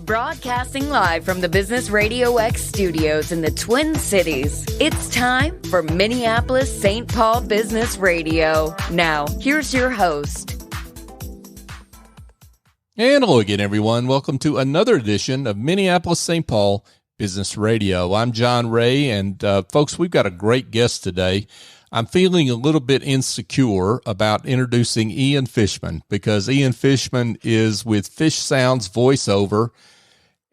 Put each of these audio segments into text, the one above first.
Broadcasting live from the Business RadioX studios in the Twin Cities, it's time for Minneapolis-St. Paul Business Radio. Now, here's your host. And hello again, everyone. Welcome to another edition of Minneapolis-St. Paul Business Radio. I'm John Ray, and folks, we've got a great guest today. I'm feeling a little bit insecure about introducing Ian Fishman because Ian Fishman is with Fish Sounds Voiceover,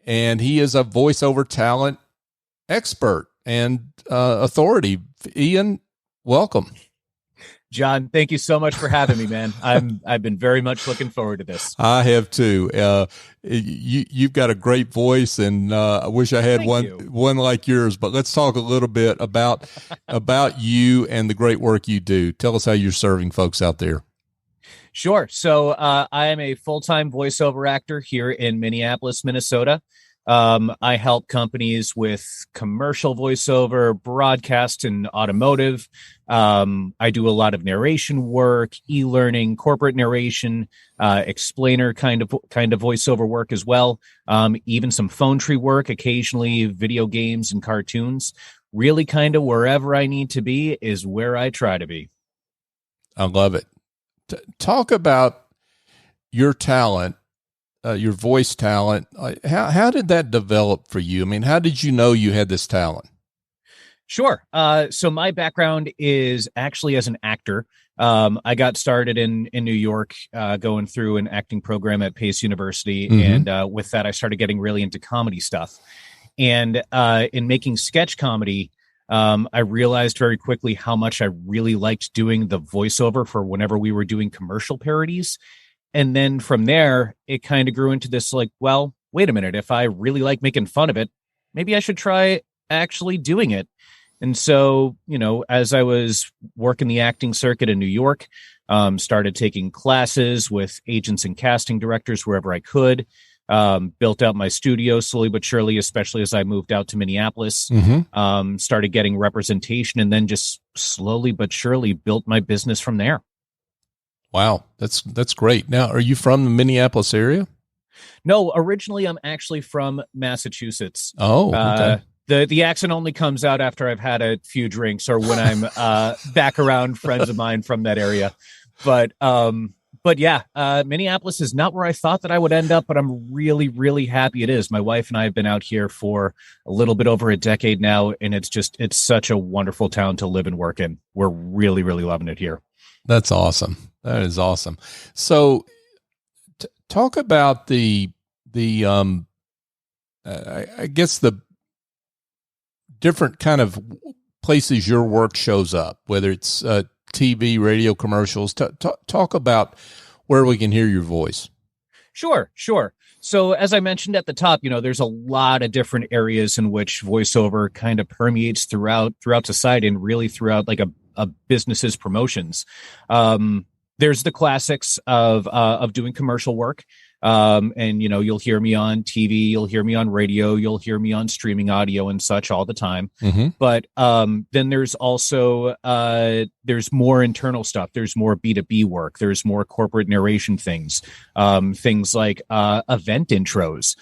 and he is a voiceover talent expert and authority. Ian, welcome. John, thank you so much for having me, man. I've been very much looking forward to this. I have too. You've got a great voice, and I wish I had one like yours. But let's talk a little bit about you and the great work you do. Tell us how you're serving folks out there. Sure. So I am a full-time voiceover actor here in Minneapolis, Minnesota. I help companies with commercial voiceover, broadcast, and automotive. I do a lot of narration work, e-learning, corporate narration, explainer kind of voiceover work as well. Even some phone tree work, occasionally video games and cartoons. Really kind of wherever I need to be is where I try to be. I love it. Talk about your talent. Your voice talent. How did that develop for you? I mean, how did you know you had this talent? Sure. So my background is actually as an actor. I got started in New York, going through an acting program at Pace University. Mm-hmm. And with that, I started getting really into comedy stuff. And in making sketch comedy, I realized very quickly how much I really liked doing the voiceover for whenever we were doing commercial parodies. And then from there, it kind of grew into this like, well, wait a minute. If I really like making fun of it, maybe I should try actually doing it. And so, as I was working the acting circuit in New York, started taking classes with agents and casting directors wherever I could, built out my studio slowly but surely, especially as I moved out to Minneapolis, mm-hmm. Started getting representation, and then just slowly but surely built my business from there. Wow, that's great. Now, are you from the Minneapolis area? No, originally I'm actually from Massachusetts. Oh, okay. The accent only comes out after I've had a few drinks or when I'm back around friends of mine from that area. But yeah, Minneapolis is not where I thought that I would end up, but I'm really, really happy it is. My wife and I have been out here for a little bit over a decade now, and it's such a wonderful town to live and work in. We're really, really loving it here. That's awesome. That is awesome. So talk about I guess the different kind of places your work shows up, whether it's TV, radio, commercials. Talk about where we can hear your voice. Sure. So as I mentioned at the top, there's a lot of different areas in which voiceover kind of permeates throughout society and really throughout like a business's promotions. There's the classics of doing commercial work. And you'll hear me on TV, you'll hear me on radio, you'll hear me on streaming audio and such all the time. Mm-hmm. But then there's also there's more internal stuff. There's more B2B work. There's more corporate narration things. Things like event intros.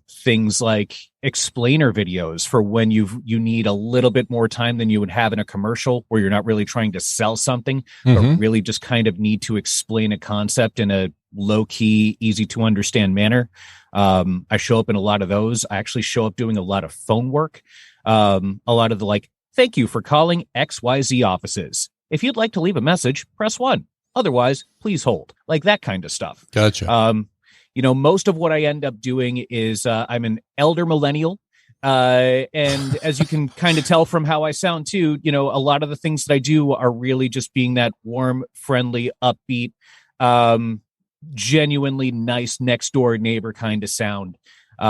Things like explainer videos for when you need a little bit more time than you would have in a commercial where you're not really trying to sell something, mm-hmm. but really just kind of need to explain a concept in a low key, easy to understand manner. I show up in a lot of those. I actually show up doing a lot of phone work. A lot of the thank you for calling XYZ offices. If you'd like to leave a message, press 1. Otherwise, please hold. Like that kind of stuff. Gotcha. Most of what I end up doing is I'm an elder millennial. And as you can kind of tell from how I sound too, a lot of the things that I do are really just being that warm, friendly, upbeat, genuinely nice next door neighbor kind of sound. There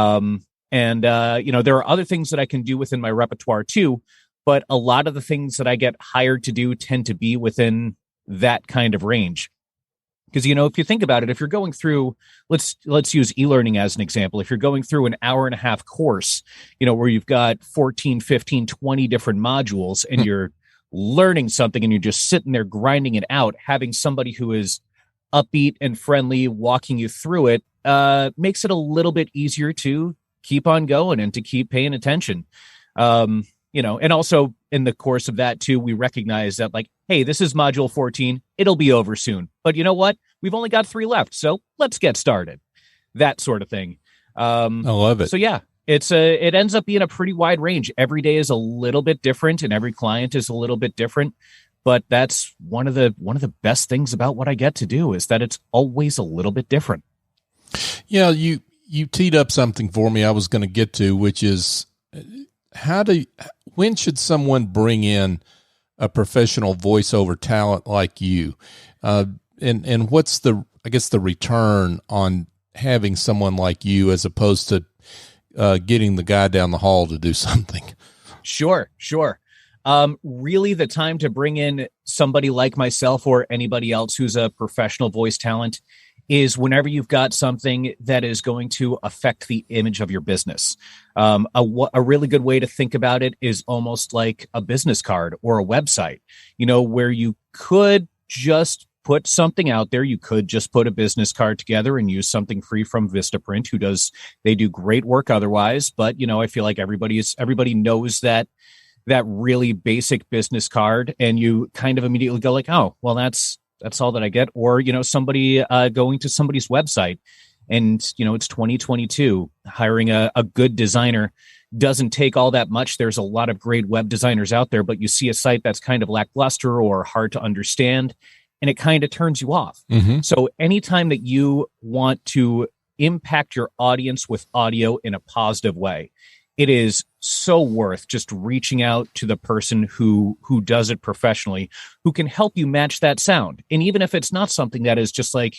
are other things that I can do within my repertoire too, but a lot of the things that I get hired to do tend to be within that kind of range. Because, if you think about it, if you're going through, let's use e-learning as an example. If you're going through an hour and a half course, where you've got 14, 15, 20 different modules and you're learning something and you're just sitting there grinding it out, having somebody who is upbeat and friendly walking you through it makes it a little bit easier to keep on going and to keep paying attention. And also in the course of that too, we recognize that like, hey, this is module 14. It'll be over soon. But you know what? We've only got 3 left. So let's get started. That sort of thing. I love it. So yeah, it ends up being a pretty wide range. Every day is a little bit different and every client is a little bit different. But that's one of the best things about what I get to do is that it's always a little bit different. Yeah, you teed up something for me I was going to get to, which is when should someone bring in a professional voiceover talent like you? And what's the return on having someone like you as opposed to getting the guy down the hall to do something? Sure. Really the time to bring in somebody like myself or anybody else who's a professional voice talent is whenever you've got something that is going to affect the image of your business. A really good way to think about it is almost like a business card or a website, where you could just put something out there. You could just put a business card together and use something free from Vistaprint, they do great work otherwise. But, I feel like everybody knows that really basic business card, and you kind of immediately go like, oh, well, that's all that I get. Or, somebody going to somebody's website and, it's 2022, hiring a good designer doesn't take all that much. There's a lot of great web designers out there, but you see a site that's kind of lackluster or hard to understand, and it kind of turns you off. Mm-hmm. So anytime that you want to impact your audience with audio in a positive way, it is so worth just reaching out to the person who does it professionally, who can help you match that sound. And even if it's not something that is just like,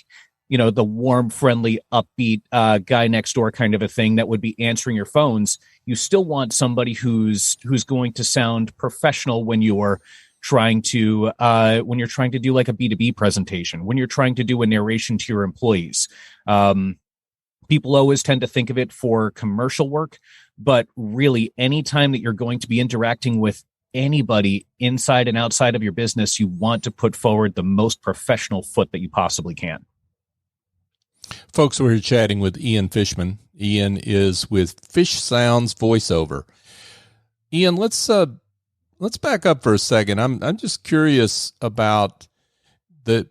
the warm, friendly, upbeat guy next door kind of a thing that would be answering your phones, you still want somebody who's going to sound professional when you're trying to do like a B2B presentation, when you're trying to do a narration to your employees. People always tend to think of it for commercial work, but really any time that you're going to be interacting with anybody inside and outside of your business, you want to put forward the most professional foot that you possibly can. Folks, we're chatting with Ian Fishman. Ian is with Fish Sounds Voiceover. Ian, let's back up for a second. I'm just curious about the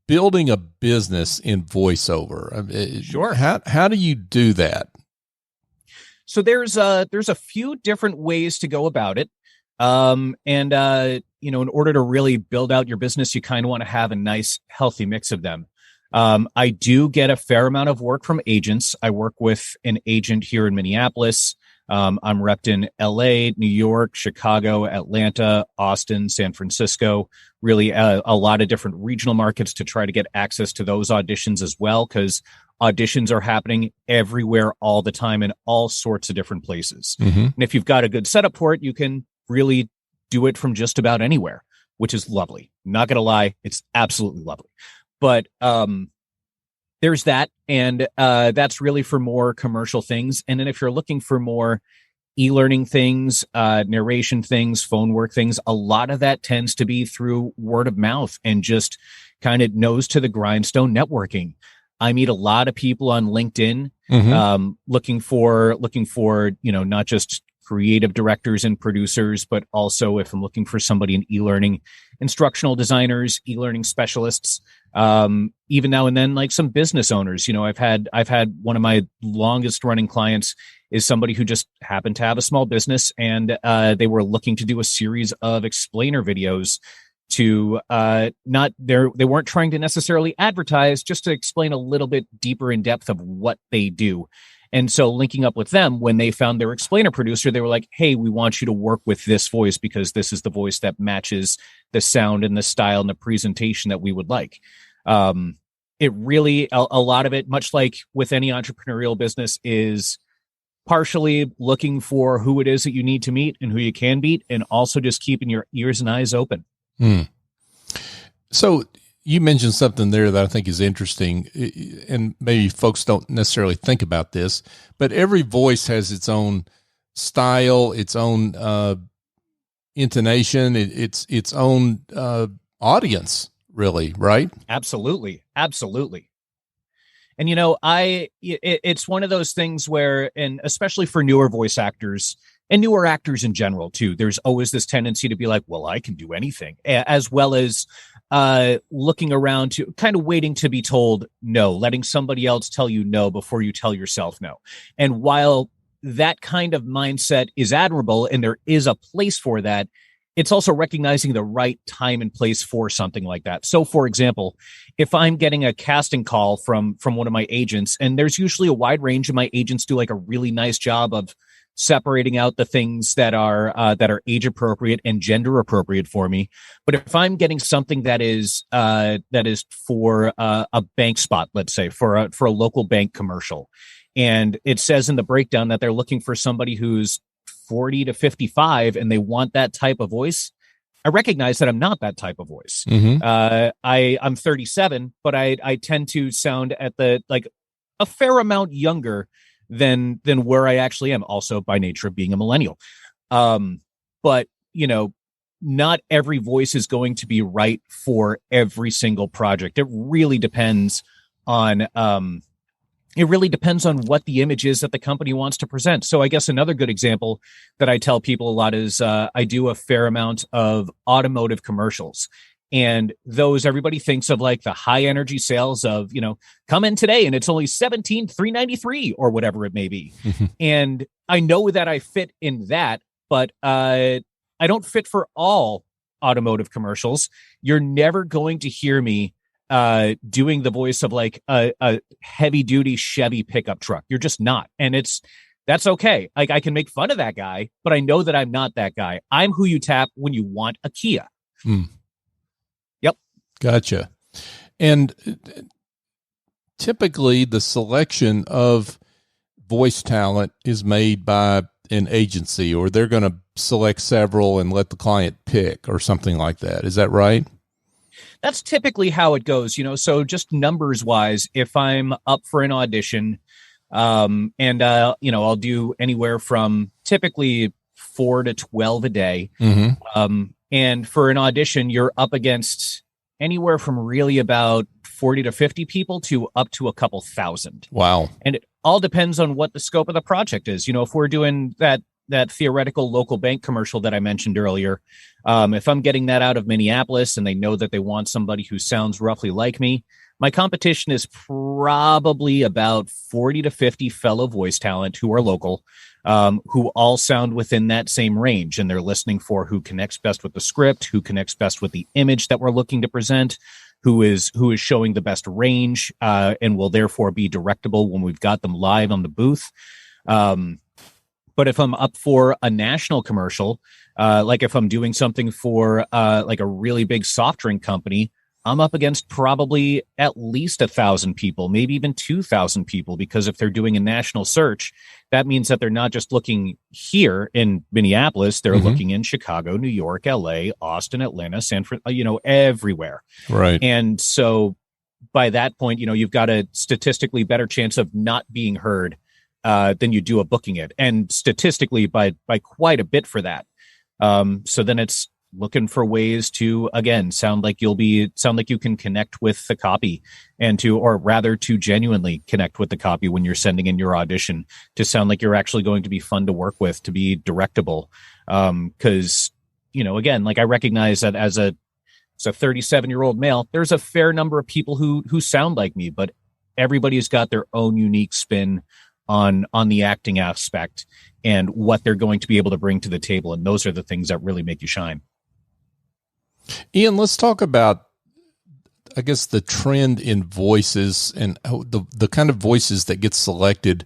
building a business in voiceover. Sure. How do you do that? So there's a few different ways to go about it. In order to really build out your business, you kind of want to have a nice, healthy mix of them. I do get a fair amount of work from agents. I work with an agent here in Minneapolis. I'm repped in LA, New York, Chicago, Atlanta, Austin, San Francisco, really a lot of different regional markets to try to get access to those auditions as well, because auditions are happening everywhere all the time in all sorts of different places. Mm-hmm. And if you've got a good setup for it, you can really do it from just about anywhere, which is lovely. Not going to lie, it's absolutely lovely. But there's that, and that's really for more commercial things. And then if you're looking for more e-learning things, narration things, phone work things, a lot of that tends to be through word of mouth and just kind of nose to the grindstone networking. I meet a lot of people on LinkedIn, mm-hmm. looking for, not just creative directors and producers, but also if I'm looking for somebody in e-learning, instructional designers, e-learning specialists, even now and then, like some business owners. I've had one of my longest running clients is somebody who just happened to have a small business, and they were looking to do a series of explainer videos to they weren't trying to necessarily advertise, just to explain a little bit deeper in depth of what they do. And so linking up with them, when they found their explainer producer, they were like, hey, we want you to work with this voice because this is the voice that matches the sound and the style and the presentation that we would like. It really, a lot of it, much like with any entrepreneurial business, is partially looking for who it is that you need to meet and who you can beat, and also just keeping your ears and eyes open. So you mentioned something there that I think is interesting, and maybe folks don't necessarily think about this, but every voice has its own style, its own intonation, its own audience, really, right? Absolutely. And, it's one of those things where, and especially for newer voice actors and newer actors in general, too, there's always this tendency to be like, well, I can do anything, as well as looking around to kind of waiting to be told no, letting somebody else tell you no before you tell yourself no. And while that kind of mindset is admirable and there is a place for that, it's also recognizing the right time and place for something like that. So, for example, if I'm getting a casting call from one of my agents, and there's usually a wide range of my agents do like a really nice job of separating out the things that are age appropriate and gender appropriate for me. But if I'm getting something that is for a bank spot, let's say for a local bank commercial, and it says in the breakdown that they're looking for somebody who's 40 to 55 and they want that type of voice, I recognize that I'm not that type of voice. Mm-hmm. I'm 37, but I tend to sound at a fair amount younger than where I actually am, also by nature of being a millennial. But not every voice is going to be right for every single project. It really depends on what the image is that the company wants to present. So I guess another good example that I tell people a lot is I do a fair amount of automotive commercials. And those, everybody thinks of like the high energy sales of, come in today and it's only $17,393 or whatever it may be. And I know that I fit in that, but I don't fit for all automotive commercials. You're never going to hear me doing the voice of like a heavy duty Chevy pickup truck. You're just not. And that's okay. Like, I can make fun of that guy, but I know that I'm not that guy. I'm who you tap when you want a Kia. Yep. Gotcha. And typically the selection of voice talent is made by an agency, or they're going to select several and let the client pick or something like that. Is that right? That's typically how it goes, so just numbers wise, if I'm up for an audition, I'll do anywhere from typically 4 to 12 a day. Mm-hmm. And for an audition, you're up against anywhere from really about 40 to 50 people to up to a couple thousand. Wow. And it all depends on what the scope of the project is. If we're doing that theoretical local bank commercial that I mentioned earlier, if I'm getting that out of Minneapolis and they know that they want somebody who sounds roughly like me, my competition is probably about 40 to 50 fellow voice talent who are local, who all sound within that same range. And they're listening for who connects best with the script, who connects best with the image that we're looking to present, who is showing the best range, and will therefore be directable when we've got them live on the booth. But if I'm up for a national commercial, like if I'm doing something for like a really big soft drink company, I'm up against probably at least 1,000 people, maybe even 2,000 people, because if they're doing a national search, that means that they're not just looking here in Minneapolis, they're looking in Chicago, New York, LA, Austin, Atlanta, San Francisco, everywhere. Right. And so by that point, you've got a statistically better chance of not being heard than you do of booking it, and statistically by quite a bit for that. So then it's looking for ways to, again, sound like you can connect with the copy, or rather to genuinely connect with the copy when you're sending in your audition, to sound like you're actually going to be fun to work with, to be directable. Cause again, like I recognize that as a 37-year-old male, there's a fair number of people who sound like me, but everybody's got their own unique spin on the acting aspect and what they're going to be able to bring to the table. And those are the things that really make you shine. Ian, let's talk about, I guess, the trend in voices and the kind of voices that get selected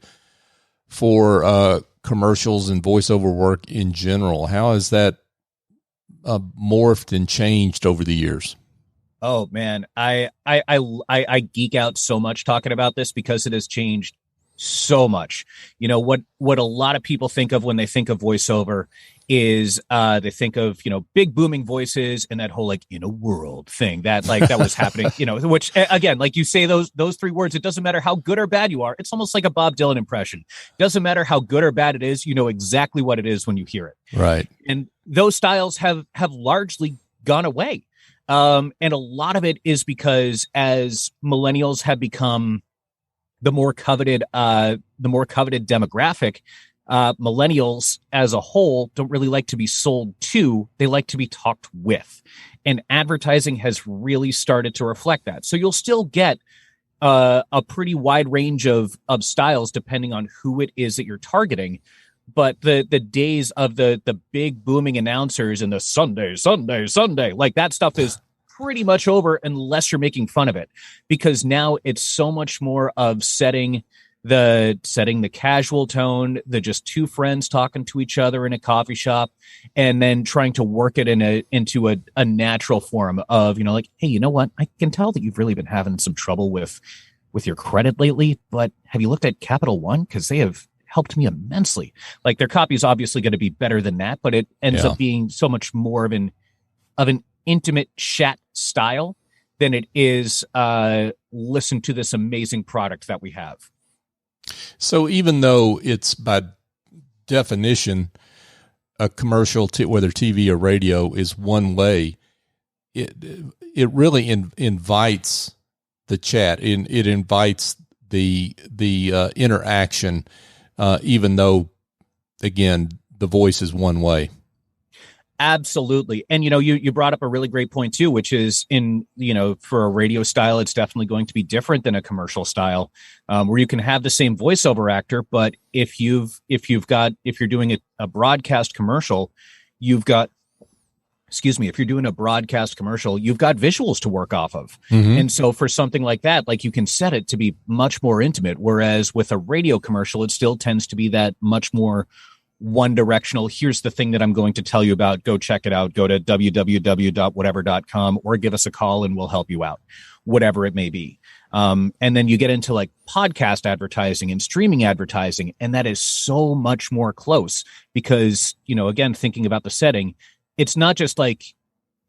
for commercials and voiceover work in general. How has that morphed and changed over the years? Oh man, I geek out so much talking about this because it has changed so much. What a lot of people think of when they think of voiceover is they think of, big booming voices and that whole like in a world thing that was happening, which again, like you say those three words, it doesn't matter how good or bad you are. It's almost like a Bob Dylan impression. It doesn't matter how good or bad it is. You know exactly what it is when you hear it. Right. And those styles have largely gone away. And a lot of it is because as millennials have become the more coveted demographic, millennials as a whole don't really like to be sold to. They like to be talked with. And advertising has really started to reflect that. So you'll still get a pretty wide range of styles depending on who it is that you're targeting. But the days of the big booming announcers and the Sunday, like that stuff is pretty much over unless you're making fun of it, because now it's so much more of setting the casual tone, the just two friends talking to each other in a coffee shop, and then trying to work it into a natural form of, like, hey, you know what? I can tell that you've really been having some trouble with your credit lately, but have you looked at Capital One? Because they have helped me immensely. Like, their copy is obviously going to be better than that, but it ends up being so much more of an intimate chat style than it is listen to this amazing product that we have. So even though it's by definition a commercial, whether TV or radio, is one way, it really invites the chat. It invites the interaction, even though, again, the voice is one way. Absolutely. And, you brought up a really great point too, which is for a radio style, it's definitely going to be different than a commercial style, where you can have the same voiceover actor, but if you're doing a broadcast commercial, if you're doing a broadcast commercial, you've got visuals to work off of. Mm-hmm. And so for something like that, like, you can set it to be much more intimate. Whereas with a radio commercial, it still tends to be that much more one directional. Here's the thing that I'm going to tell you about. Go check it out. Go to www.whatever.com or give us a call and we'll help you out, whatever it may be. And then you get into like podcast advertising and streaming advertising. And that is so much more close because, again, thinking about the setting, it's not just like,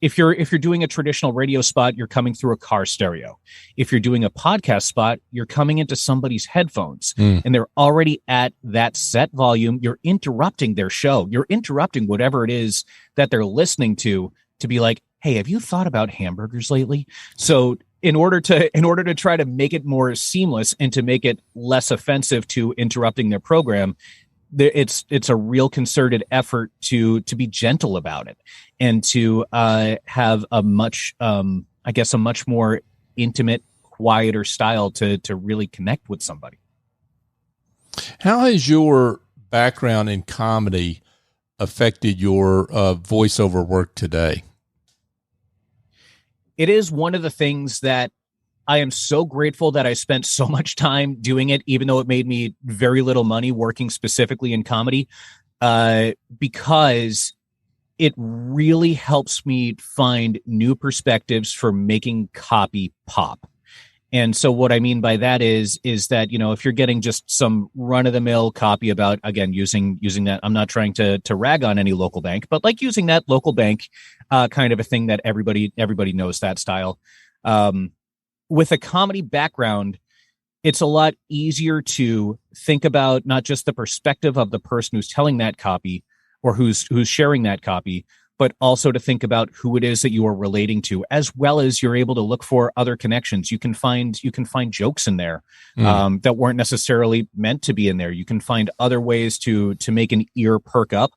if you're doing a traditional radio spot, you're coming through a car stereo. If you're doing a podcast spot, you're coming into somebody's headphones and they're already at that set volume. You're interrupting their show. You're interrupting whatever it is that they're listening to be like, hey, have you thought about hamburgers lately? So in order to try to make it more seamless and to make it less offensive to interrupting their program, it's a real concerted effort to be gentle about it and to have a much more intimate, quieter style to really connect with somebody. How has your background in comedy affected your voiceover work today? It is one of the things that I am so grateful that I spent so much time doing it, even though it made me very little money working specifically in comedy, because it really helps me find new perspectives for making copy pop. And so what I mean by that is that, if you're getting just some run of the mill copy about, again, using that, I'm not trying to rag on any local bank, but like using that local bank kind of a thing that everybody knows that style. With a comedy background, it's a lot easier to think about not just the perspective of the person who's telling that copy or who's sharing that copy, but also to think about who it is that you are relating to, as well as you're able to look for other connections. You can find jokes in there that weren't necessarily meant to be in there. You can find other ways to make an ear perk up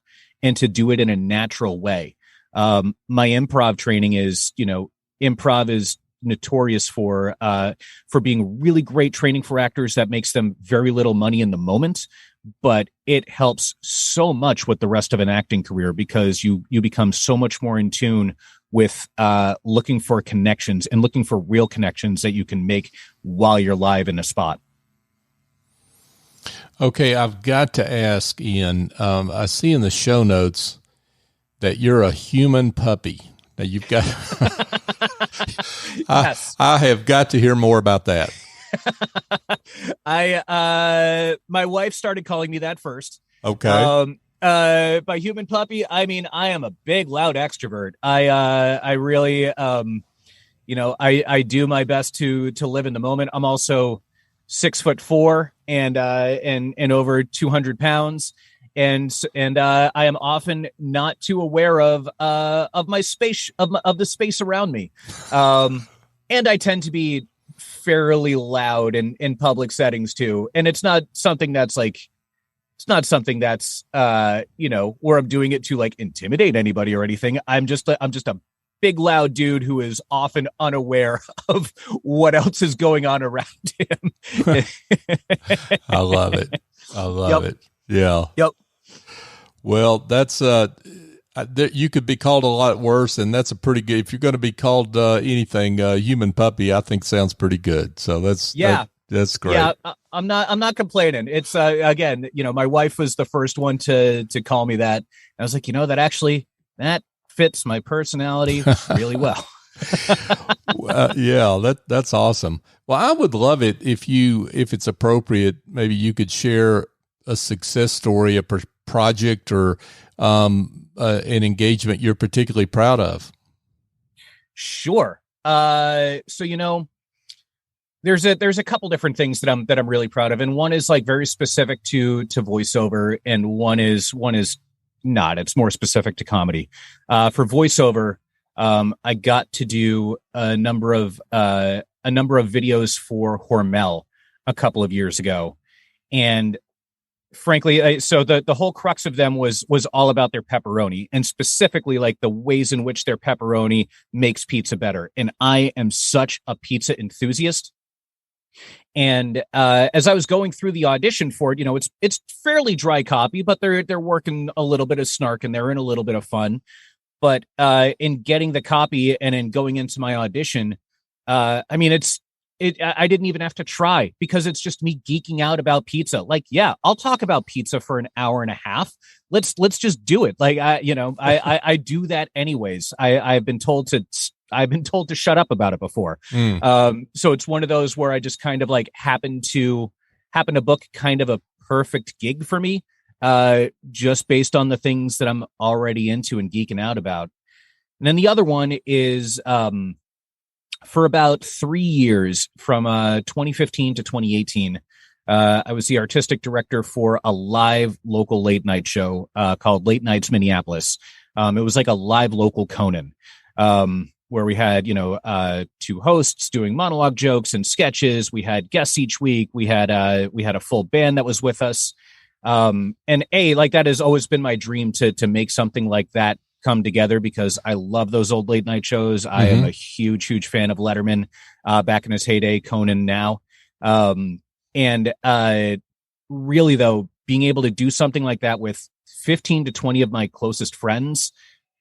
and to do it in a natural way. My improv training is, improv is notorious for being really great training for actors that makes them very little money in the moment, but it helps so much with the rest of an acting career because you become so much more in tune with looking for connections and looking for real connections that you can make while you're live in a spot. Okay, I've got to ask, Ian, I see in the show notes that you're a human puppy. Now you've got yes. I have got to hear more about that. My wife started calling me that first. Okay. By human puppy, I mean, I am a big, loud extrovert. I really, I do my best to live in the moment. I'm also 6'4" and over 200 pounds. And I am often not too aware of my space, of the space around me. And I tend to be fairly loud in public settings too. And it's not something that's where I'm doing it to like intimidate anybody or anything. I'm just a big loud dude who is often unaware of what else is going on around him. I love it. Yeah. Yep. Well, that's you could be called a lot worse, and that's a pretty good. If you're going to be called anything, human puppy, I think sounds pretty good. So that's great. Yeah, I'm not complaining. It's again, my wife was the first one to call me that. I was like, that fits my personality really well. That's awesome. Well, I would love it if it's appropriate, maybe you could share a success story, a project, or an engagement you're particularly proud of. Sure. So there's a couple different things that I'm really proud of, and one is like very specific to voiceover, and one is not. It's more specific to comedy. For voiceover, I got to do a number of videos for Hormel a couple of years ago, and frankly, so the whole crux of them was all about their pepperoni, and specifically like the ways in which their pepperoni makes pizza better. And I am such a pizza enthusiast. And as I was going through the audition for it, it's fairly dry copy, but they're working a little bit of snark and they're in a little bit of fun. But in getting the copy and in going into my audition, I didn't even have to try, because it's just me geeking out about pizza. Like, yeah, I'll talk about pizza for an hour and a half. Let's just do it. Like, I do that anyways. I've been told to shut up about it before. So it's one of those where I just kind of like happen to book kind of a perfect gig for me, just based on the things that I'm already into and geeking out about. And then the other one is, for about 3 years, from 2015 to 2018, I was the artistic director for a live local late night show called Late Nights Minneapolis. It was like a live local Conan, where we had, two hosts doing monologue jokes and sketches. We had guests each week. We had a full band that was with us. And that has always been my dream to make something like that come together, because I love those old late night shows. I am a huge fan of Letterman back in his heyday, Conan now. And really though, being able to do something like that with 15 to 20 of my closest friends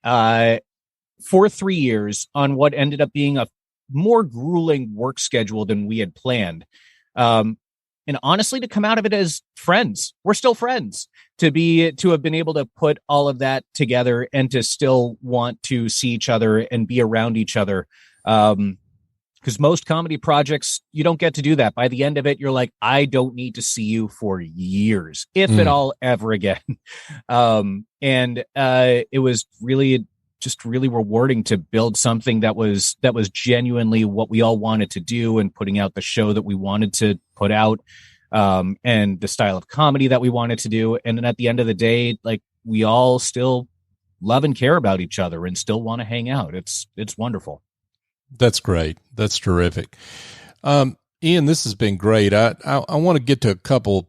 for 3 years on what ended up being a more grueling work schedule than we had planned. And honestly, to come out of it as friends, we're still friends. To have been able to put all of that together and to still want to see each other and be around each other. Because most comedy projects, you don't get to do that. By the end of it, you're like, I don't need to see you for years, if at all, ever again. It was really rewarding to build something that was genuinely what we all wanted to do, and putting out the show that we wanted to put out, and the style of comedy that we wanted to do. And then at the end of the day, like, we all still love and care about each other and still want to hang out. It's wonderful. That's great. That's terrific. Ian, this has been great. I want to get to a couple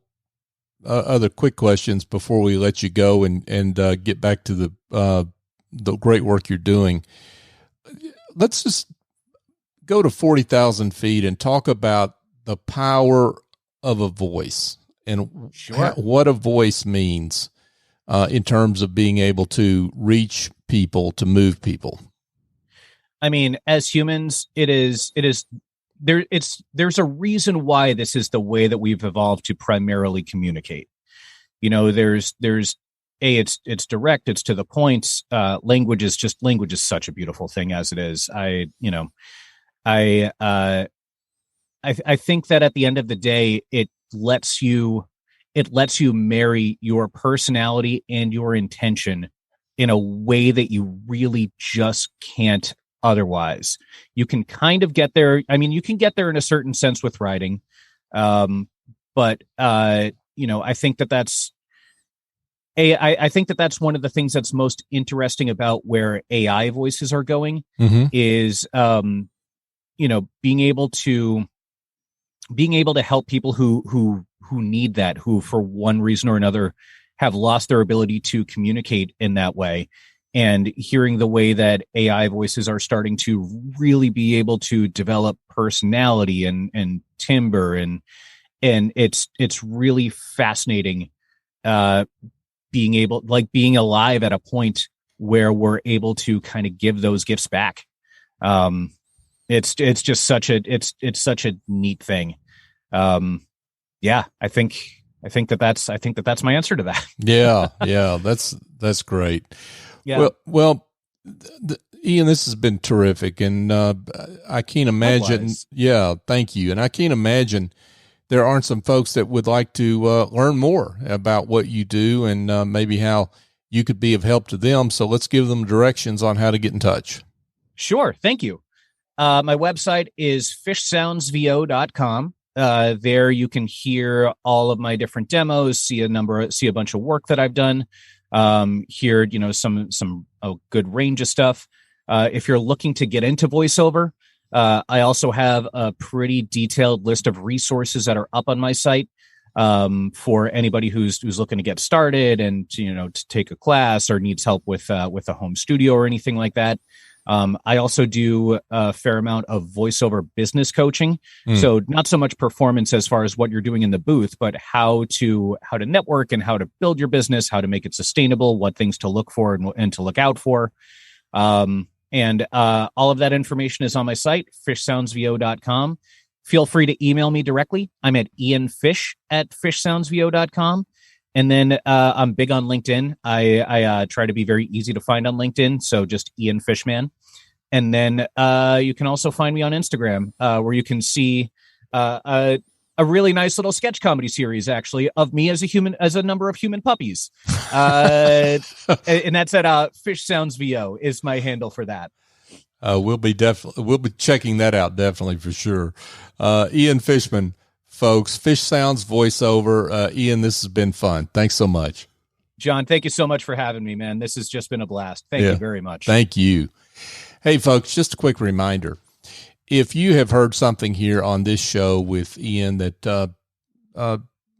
other quick questions before we let you go and get back to the great work you're doing. Let's just go to 40,000 feet and talk about the power of a voice and what a voice means in terms of being able to reach people, to move people. I mean, as humans, there's a reason why this is the way that we've evolved to primarily communicate. It's direct, it's to the point. Language is such a beautiful thing as it is. I think that at the end of the day, it lets you marry your personality and your intention in a way that you really just can't otherwise. You can kind of get there. I mean, you can get there in a certain sense with writing. But I think that's I think that's one of the things that's most interesting about where AI voices are going, is, being able to being able to help people who need that, who for one reason or another have lost their ability to communicate in that way, and hearing the way that AI voices are starting to really be able to develop personality and timbre, and it's really fascinating, being alive at a point where we're able to kind of give those gifts back. It's just such a neat thing. I think that's my answer to that. Yeah, that's great. Yeah. Well, Ian, this has been terrific, and I can't imagine. Likewise. Yeah, thank you. And I can't imagine there aren't some folks that would like to learn more about what you do, and maybe how you could be of help to them. So let's give them directions on how to get in touch. Sure. Thank you. My website is fishsoundsvo.com. There you can hear all of my different demos, see a bunch of work that I've done, hear, some good range of stuff. If you're looking to get into voiceover, I also have a pretty detailed list of resources that are up on my site, for anybody who's looking to get started and to take a class or needs help with a home studio or anything like that. I also do a fair amount of voiceover business coaching. So not so much performance as far as what you're doing in the booth, but how to network and how to build your business, how to make it sustainable, what things to look for and to look out for. And all of that information is on my site, fishsoundsvo.com. Feel free to email me directly. I'm at ianfish@fishsoundsvo.com. And then I'm big on LinkedIn. I try to be very easy to find on LinkedIn, so just Ian Fishman. And then you can also find me on Instagram, where you can see a really nice little sketch comedy series, actually, of me as a number of human puppies. And that's at Fish Sounds VO is my handle for that. We'll be checking that out, definitely, for sure. Ian Fishman. Folks, Fish Sounds voiceover. Ian, this has been fun. Thanks so much. John, thank you so much for having me, man. This has just been a blast. Thank you very much. Thank you. Hey, folks, just a quick reminder. If you have heard something here on this show with Ian that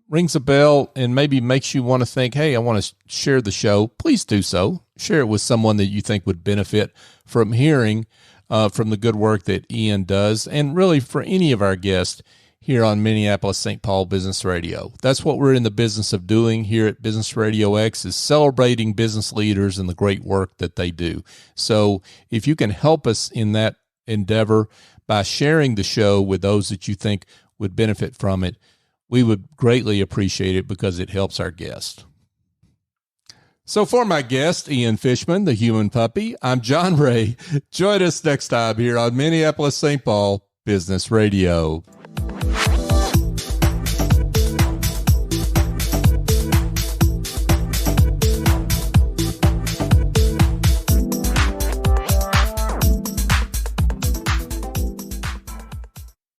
rings a bell and maybe makes you want to think, hey, I want to share the show, please do so. Share it with someone that you think would benefit from hearing from the good work that Ian does, and really for any of our guests here on Minneapolis-St. Paul Business Radio. That's what we're in the business of doing here at Business RadioX, is celebrating business leaders and the great work that they do. So if you can help us in that endeavor by sharing the show with those that you think would benefit from it, we would greatly appreciate it, because it helps our guests. So for my guest, Ian Fishman, the human puppy, I'm John Ray. Join us next time here on Minneapolis-St. Paul Business Radio.